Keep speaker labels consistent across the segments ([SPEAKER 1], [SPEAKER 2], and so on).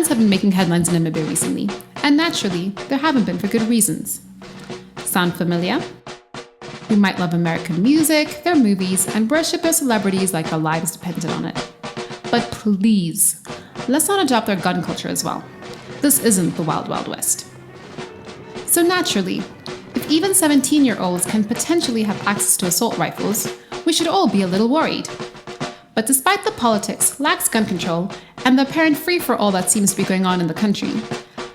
[SPEAKER 1] guns have been making headlines in Namibia recently, and naturally, there haven't been for good reasons. Sound familiar? We might love American music, their movies, and worship their celebrities like our lives depended on it. But please, let's not adopt their gun culture as well. This isn't the Wild Wild West. So naturally, if even 17-year-olds can potentially have access to assault rifles, we should all be a little worried. But despite the politics, lax gun control, and the apparent free-for-all that seems to be going on in the country,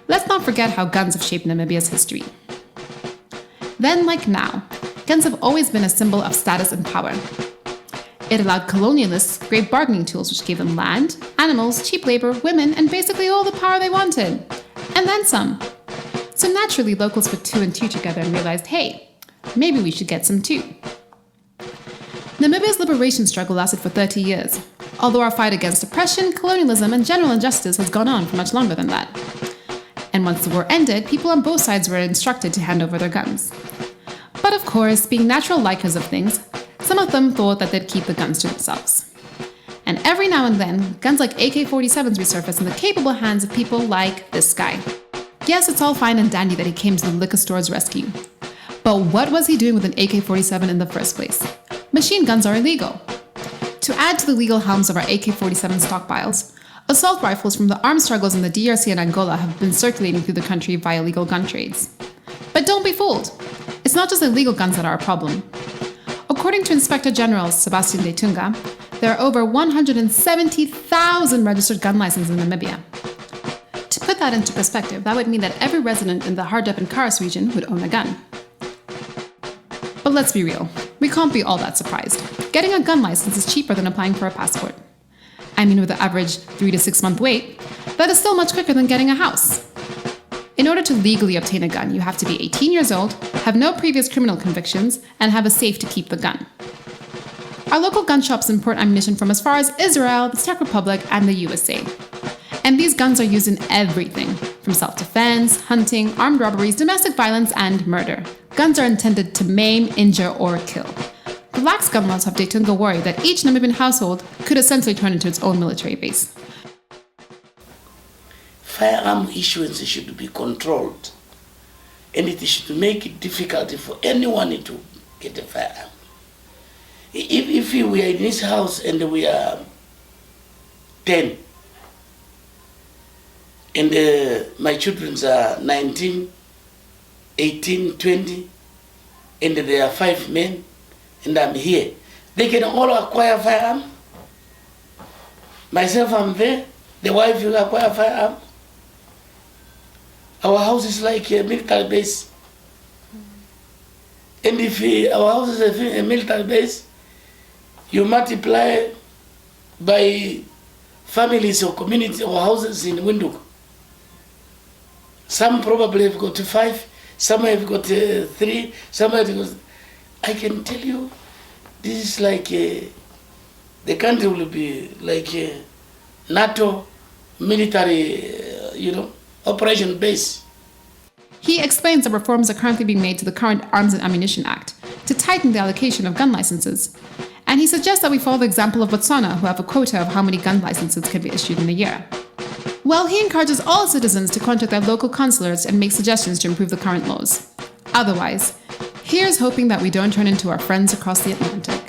[SPEAKER 1] let's not forget how guns have shaped Namibia's history. Then, like now, guns have always been a symbol of status and power. It allowed colonialists great bargaining tools which gave them land, animals, cheap labor, women, and basically all the power they wanted. And then some. So naturally, locals put two and two together and realized, hey, maybe we should get some too. Namibia's liberation struggle lasted for 30 years, although our fight against oppression, colonialism, and general injustice has gone on for much longer than that. And once the war ended, people on both sides were instructed to hand over their guns. But of course, being natural likers of things, some of them thought that they'd keep the guns to themselves. And every now and then, guns like AK-47s resurface in the capable hands of people like this guy. Yes, it's all fine and dandy that he came to the liquor store's rescue. But what was he doing with an AK-47 in the first place? Machine guns are illegal. To add to the legal helms of our AK-47 stockpiles, assault rifles from the armed struggles in the DRC and Angola have been circulating through the country via legal gun trades. But don't be fooled. It's not just illegal guns that are a problem. According to Inspector General Sebastian de Tunga, there are over 170,000 registered gun licenses in Namibia. To put that into perspective, that would mean that every resident in the Hardep and Karas region would own a gun. But let's be real, we can't be all that surprised. Getting a gun license is cheaper than applying for a passport. I mean, with the average 3 to 6 month wait, that is still much quicker than getting a house. In order to legally obtain a gun, you have to be 18 years old, have no previous criminal convictions, and have a safe to keep the gun. Our local gun shops import ammunition from as far as Israel, the Czech Republic, and the USA. And these guns are used in everything, from self-defense, hunting, armed robberies, domestic violence, and murder. Guns are intended to maim, injure, or kill. The lax gun laws have Detunga worried that each Namibian household could essentially turn into its own military base.
[SPEAKER 2] Firearm issuance should be controlled, and it should make it difficult for anyone to get a firearm. If we are in this house and we are 10, and my children are 19, 18, 20, and there are 5 men, and I'm here, they can all acquire firearm. Myself, I'm there, the wife will acquire firearm. Our house is like a military base. And if our house is a military base, you multiply by families or communities or houses in Windhoek. Some probably have got 5, some have got 3, some have got... I can tell you, this is like the country will be like a NATO military, operation base.
[SPEAKER 1] He explains that reforms are currently being made to the current Arms and Ammunition Act to tighten the allocation of gun licenses. And he suggests that we follow the example of Botswana, who have a quota of how many gun licenses can be issued in a year. Well, he encourages all citizens to contact their local consulars and make suggestions to improve the current laws. Otherwise, here's hoping that we don't turn into our friends across the Atlantic.